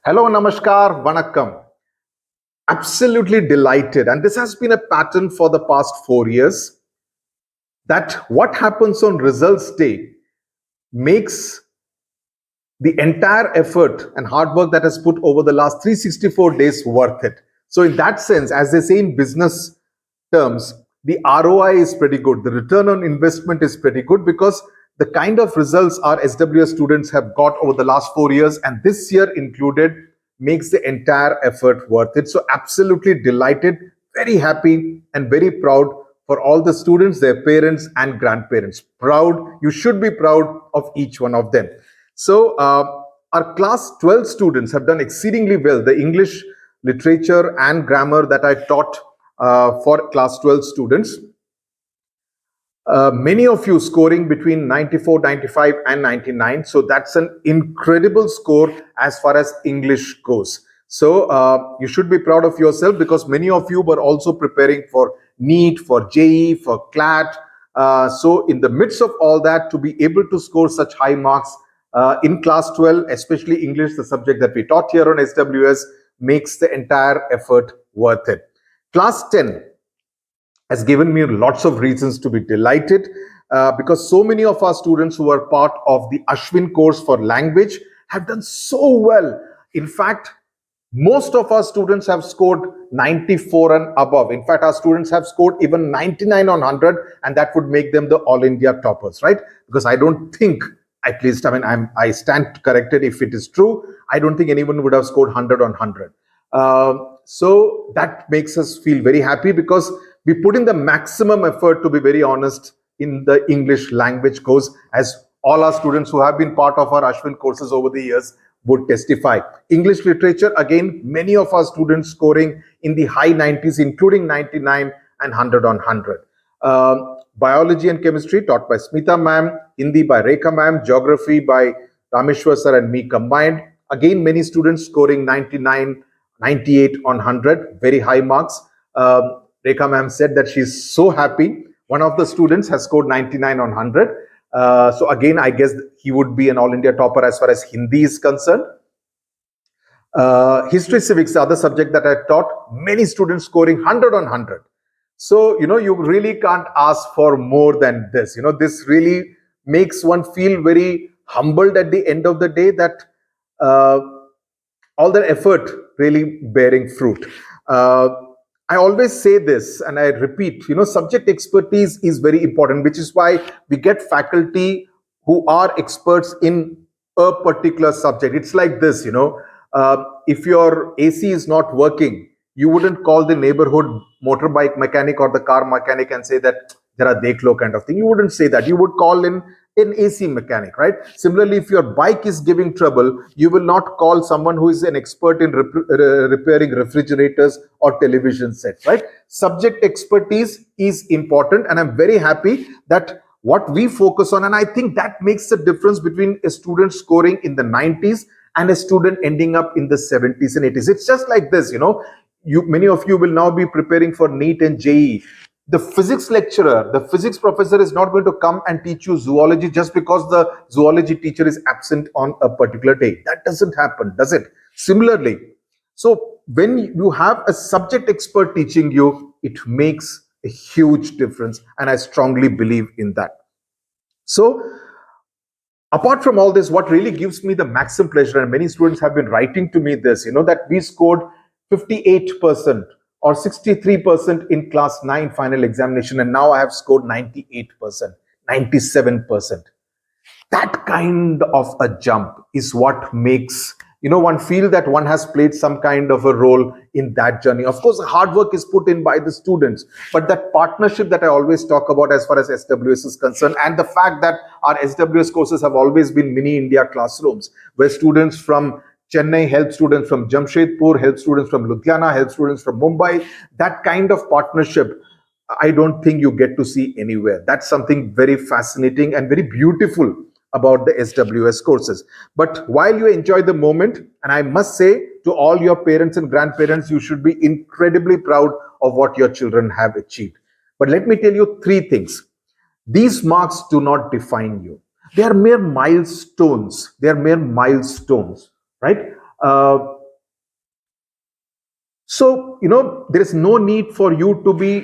Hello, namaskar, vanakkam. Absolutely delighted. And this has been a pattern for the past 4 years that what happens on results day makes the entire effort and hard work that has put over the last 364 days worth it. So, in that sense, as they say in business terms, the ROI is pretty good. The return on investment is pretty good because the kind of results our SWS students have got over the last 4 years and this year included makes the entire effort worth it. So, absolutely delighted, very happy, and very proud for all the students, their parents, and grandparents. Proud, you should be proud of each one of them. So, our class 12 students have done exceedingly well. The English literature and grammar that I taught for class 12 students, many of you scoring between 94, 95, and 99. So that's an incredible score as far as English goes. So you should be proud of yourself because many of you were also preparing for NEET, for JEE, for CLAT. So in the midst of all that, to be able to score such high marks in class 12, especially English, the subject that we taught here on SWS, makes the entire effort worth it. Class 10 has given me lots of reasons to be delighted because so many of our students who are part of the Ashwin course for language have done so well. In fact, most of our students have scored 94 and above. In fact, our students have scored even 99 on 100, and that would make them the All India toppers, right? Because I don't think, at least, I stand corrected if it is true. I don't think anyone would have scored 100 on 100. So that makes us feel very happy because we put in the maximum effort, to be very honest, in the English language course, as all our students who have been part of our Ashwin courses over the years would testify. English literature, again, many of our students scoring in the high 90s, including 99 and 100 on 100. Biology and chemistry taught by Smita ma'am, Hindi by Rekha ma'am, geography by Rameshwar sir and me combined. Again, many students scoring 99, 98 on 100, very high marks. Rekha ma'am said that she's so happy. One of the students has scored 99 on 100. So again, I guess he would be an All India topper as far as Hindi is concerned. History, civics, the other subject that I taught, many students scoring 100 on 100. So, you really can't ask for more than this. This really makes one feel very humbled at the end of the day that all the effort really bearing fruit. I always say this and I repeat, subject expertise is very important, which is why we get faculty who are experts in a particular subject. It's like this, if your AC is not working, you wouldn't call the neighborhood motorbike mechanic or the car mechanic and say that there are dekh lo kind of thing. You wouldn't say that. You would call in an AC mechanic, right? Similarly, if your bike is giving trouble, you will not call someone who is an expert in repairing refrigerators or television sets, right? Subject expertise is important, and I'm very happy that what we focus on, and I think that makes the difference between a student scoring in the 90s and a student ending up in the 70s and 80s. It's just like this, many of you will now be preparing for NEET and JEE. The physics lecturer, the physics professor is not going to come and teach you zoology just because the zoology teacher is absent on a particular day. That doesn't happen, does it? Similarly, so when you have a subject expert teaching you, it makes a huge difference, and I strongly believe in that. So apart from all this, what really gives me the maximum pleasure, and many students have been writing to me this, that we scored 58% or 63% in class 9 final examination, and now I have scored 98%, 97%. That kind of a jump is what makes one feel that one has played some kind of a role in that journey. Of course, hard work is put in by the students, but that partnership that I always talk about as far as SWS is concerned, and the fact that our SWS courses have always been mini India classrooms, where students from Chennai help students from Jamshedpur, help students from Ludhiana, help students from Mumbai. That kind of partnership, I don't think you get to see anywhere. That's something very fascinating and very beautiful about the SWS courses. But while you enjoy the moment, and I must say to all your parents and grandparents, you should be incredibly proud of what your children have achieved. But let me tell you three things. These marks do not define you. They are mere milestones. They are mere milestones, right? So, there is no need for you to be,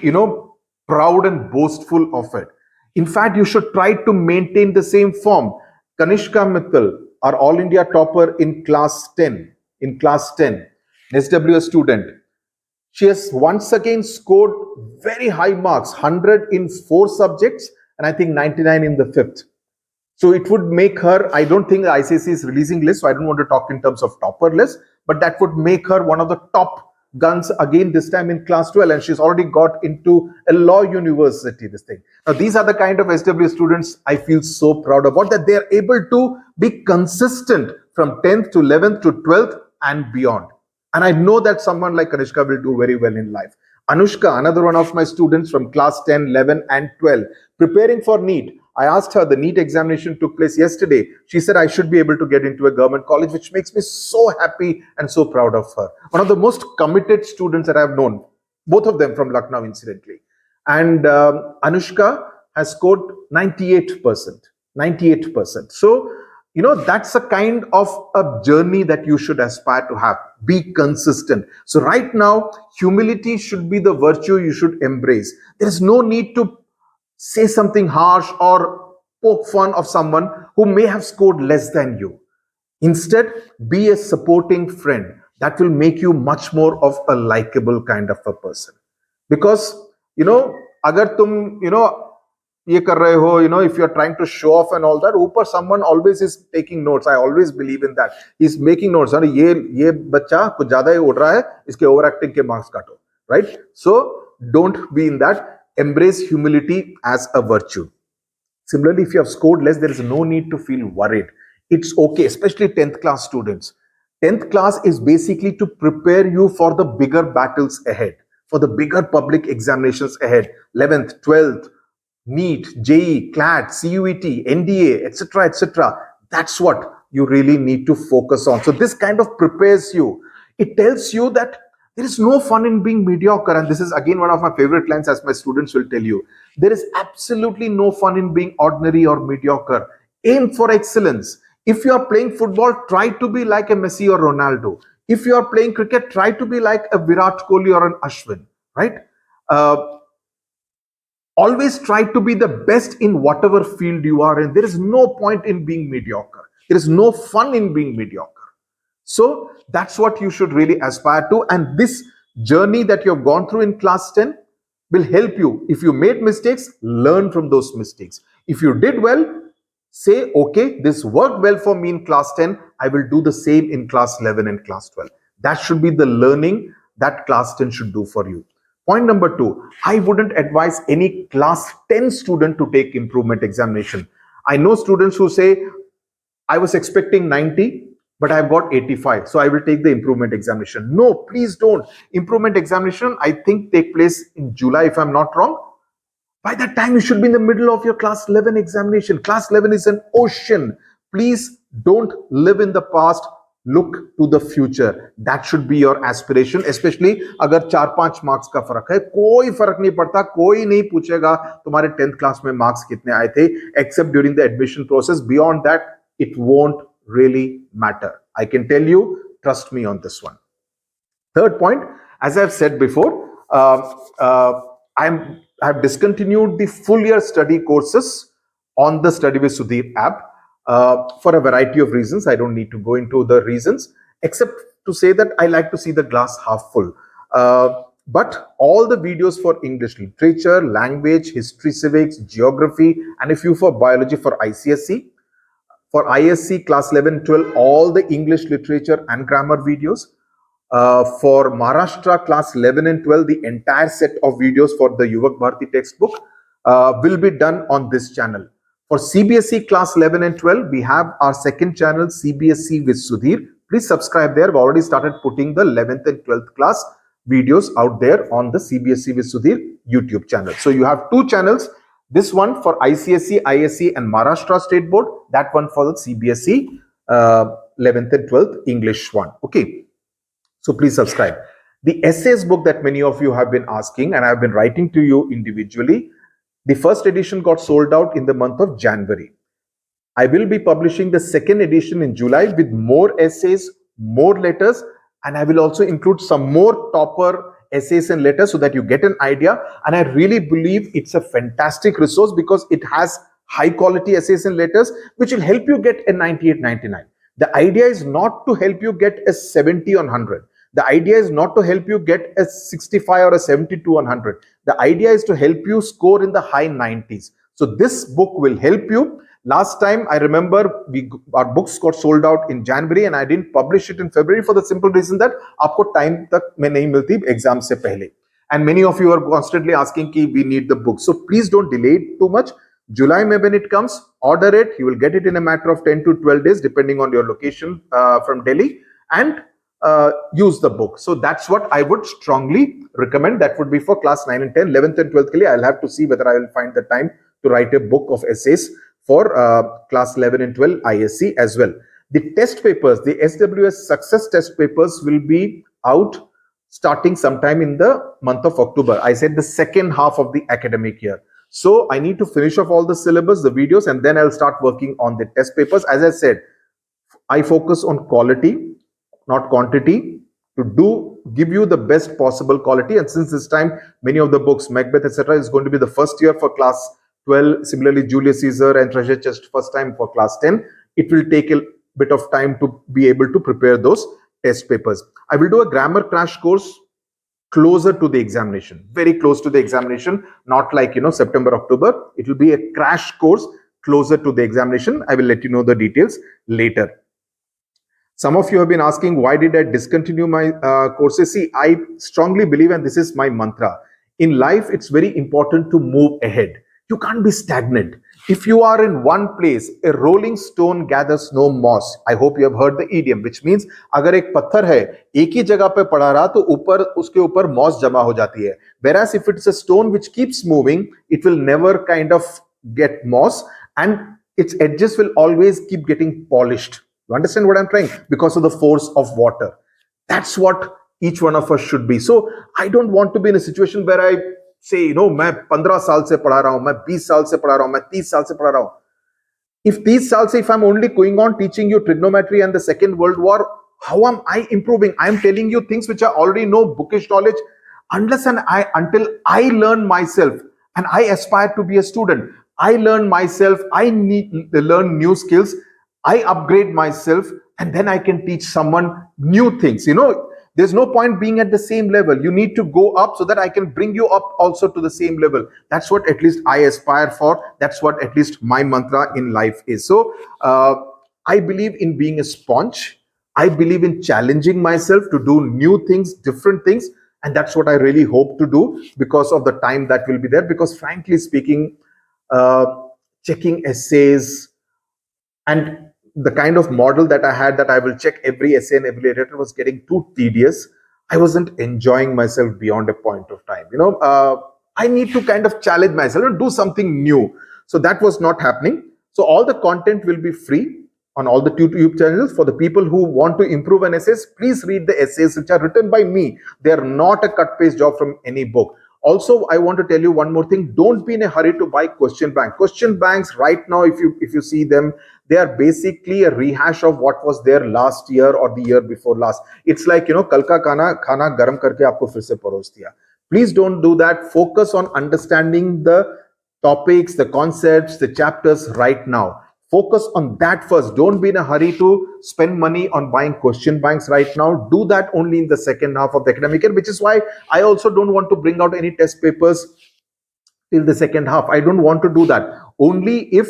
proud and boastful of it. In fact, you should try to maintain the same form. Kanishka Mittal, our All India topper in class 10, SWS student, she has once again scored very high marks, 100 in 4 subjects, and I think 99 in the fifth. So it would make her, I don't think the ICSE is releasing list, so I don't want to talk in terms of topper list, but that would make her one of the top guns again this time in class 12, and she's already got into a law university, this thing. Now, these are the kind of SW students I feel so proud about, that they are able to be consistent from 10th to 11th to 12th and beyond. And I know that someone like Kanishka will do very well in life. Anushka, another one of my students from class 10, 11, and 12, preparing for NEET. I asked her, the NEET examination took place yesterday. She said I should be able to get into a government college, which makes me so happy and so proud of her. One of the most committed students that I've known, both of them from Lucknow, incidentally. And Anushka has scored 98%. 98%. So, that's a kind of a journey that you should aspire to have. Be consistent. So right now, humility should be the virtue you should embrace. There is no need to say something harsh or poke fun of someone who may have scored less than you. Instead, be a supporting friend. That will make you much more of a likable kind of a person. Because, agar tum, ये कर रहे हो, if you're trying to show off and all that, ऊपर someone always is taking notes. I always believe in that. He's making notes. अरे ये बच्चा कुछ ज्यादा ही उड़ रहा है, इसके overacting के marks काटो, right? So don't be in that. Embrace humility as a virtue. Similarly, if you have scored less, there is no need to feel worried. It's okay, especially 10th class students. 10th class is basically to prepare you for the bigger battles ahead, for the bigger public examinations ahead. 11th, 12th, NEET, JEE, CLAT, CUET, NDA, etc., etc. That's what you really need to focus on. So this kind of prepares you. It tells you that there is no fun in being mediocre. And this is again one of my favorite lines, as my students will tell you. There is absolutely no fun in being ordinary or mediocre. Aim for excellence. If you are playing football, try to be like a Messi or Ronaldo. If you are playing cricket, try to be like a Virat Kohli or an Ashwin, right? Always try to be the best in whatever field you are in. There is no point in being mediocre. There is no fun in being mediocre. So that's what you should really aspire to. And this journey that you have gone through in class 10 will help you. If you made mistakes, learn from those mistakes. If you did well, say, okay, this worked well for me in class 10. I will do the same in class 11 and class 12. That should be the learning that class 10 should do for you. Point number 2, I wouldn't advise any class 10 student to take improvement examination. I know students who say, I was expecting 90, but I've got 85, so I will take the improvement examination. No, please don't. Improvement examination, I think, take place in July, if I'm not wrong. By that time, you should be in the middle of your class 11 examination. Class 11 is an ocean. Please don't live in the past. Look to the future. That should be your aspiration, especially अगर 4-5 marks का फर्क है. कोई फर्क नहीं पड़ता, कोई नहीं पूछेगा तुम्हारे 10th क्लास में मार्क्स कितने आए थे, except during the admission process. Beyond that, it won't really matter. I can tell you, trust me on this one. Third point, as I've said before, I've discontinued the full year study courses on the Study with Sudhir app. For a variety of reasons. I don't need to go into the reasons, except to say that I like to see the glass half full. But all the videos for English literature, language, history, civics, geography, and a few for biology for ICSE, for ISC class 11, 12, all the English literature and grammar videos. For Maharashtra class 11 and 12, the entire set of videos for the Yuvak Bharati textbook will be done on this channel. For CBSE class 11 and 12, we have our second channel, CBSE with Sudhir. Please subscribe there. We've already started putting the 11th and 12th class videos out there on the CBSE with Sudhir YouTube channel. So you have 2 channels. This one for ICSE, ISC and Maharashtra State Board. That one for the CBSE 11th and 12th English one. Okay. So please subscribe. The essays book that many of you have been asking, and I've been writing to you individually, the first edition got sold out in the month of January. I will be publishing the second edition in July with more essays, more letters, and I will also include some more topper essays and letters so that you get an idea. And I really believe it's a fantastic resource because it has high quality essays and letters which will help you get a 98, 99. The idea is not to help you get a 70 on 100. The idea is not to help you get a 65 or a 72 on 100. The idea is to help you score in the high 90s. So this book will help you. Last time I remember our books got sold out in January and I didn't publish it in February for the simple reason that आपको time तक में नहीं मिलती exam से पहले. And many of you are constantly asking कि we need the book. So please don't delay it too much. July May when it comes, order it. You will get it in a matter of 10 to 12 days depending on your location from Delhi, and use the book. So that's what I would strongly recommend. That would be for class 9 and 10. 11th and 12th ke liye, I'll have to see whether I will find the time to write a book of essays for class 11 and 12 ISC as well. The test papers, the SWS success test papers will be out starting sometime in the month of October. I said the second half of the academic year. So I need to finish off all the syllabus, the videos, and then I'll start working on the test papers. As I said, I focus on quality, not quantity, to give you the best possible quality. And since this time, many of the books, Macbeth, etc., is going to be the first year for class 12. Similarly, Julius Caesar and Treasure Chest, first time for class 10. It will take a bit of time to be able to prepare those test papers. I will do a grammar crash course closer to the examination, very close to the examination, not like, September, October. It will be a crash course closer to the examination. I will let you know the details later. Some of you have been asking, why did I discontinue my courses? See, I strongly believe, and this is my mantra, in life, it's very important to move ahead. You can't be stagnant. If you are in one place, a rolling stone gathers no moss. I hope you have heard the idiom, which means अगर एक पत्थर है एक ही जगह पे पड़ा रहा तो ऊपर उसके ऊपर moss जमा हो जाती है. Whereas if it's a stone which keeps moving, it will never kind of get moss and its edges will always keep getting polished. You understand what I'm trying? Because of the force of water. That's what each one of us should be. So I don't want to be in a situation where I say, मैं 15 साल से पढ़ा रहा हूं, मैं 20 साल से पढ़ा रहा हूं, मैं 30 साल से पढ़ा रहा हूं. If 30 साल से, if I'm only going on teaching you trigonometry and the Second World War, how am I improving? I'm telling you things which I already know, bookish knowledge. Until I learn myself, and I aspire to be a student, I learn myself, I need to learn new skills, I upgrade myself, and then I can teach someone new things. There's no point being at the same level. You need to go up so that I can bring you up also to the same level. That's what at least I aspire for. That's what at least my mantra in life is. So I believe in being a sponge. I believe in challenging myself to do new things, different things. And that's what I really hope to do because of the time that will be there. Because frankly speaking, checking essays and the kind of model that I had, that I will check every essay and every letter, was getting too tedious. I wasn't enjoying myself beyond a point of time. I need to kind of challenge myself and do something new. So that was not happening. So all the content will be free on all the YouTube channels. For the people who want to improve an essays, please read the essays which are written by me. They are not a cut paste job from any book. Also, I want to tell you one more thing. Don't be in a hurry to buy question bank. Question banks right now, if you see them, they are basically a rehash of what was there last year or the year before last. It's like, kal ka khana garam karke aapko fir se paros diya. Please don't do that. Focus on understanding the topics, the concepts, the chapters right now. Focus on that first. Don't be in a hurry to spend money on buying question banks right now. Do that only in the second half of the academic year, which is why I also don't want to bring out any test papers till the second half. I don't want to do that. Only if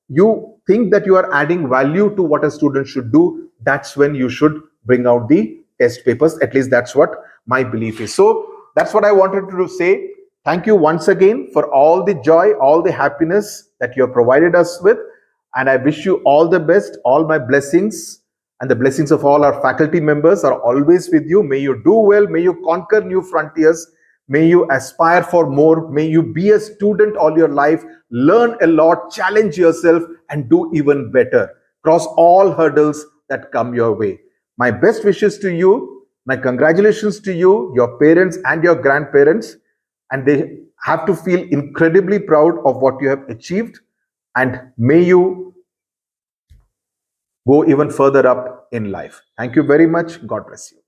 you think that you are adding value to what a student should do, that's when you should bring out the test papers. At least that's what my belief is. So that's what I wanted to say. Thank you once again for all the joy, all the happiness that you have provided us with. And I wish you all the best. All my blessings and the blessings of all our faculty members are always with you. May you do well. May you conquer new frontiers. May you aspire for more. May you be a student all your life. Learn a lot, challenge yourself, and do even better. Cross all hurdles that come your way. My best wishes to you. My congratulations to you, your parents and your grandparents. And they have to feel incredibly proud of what you have achieved. And may you go even further up in life. Thank you very much. God bless you.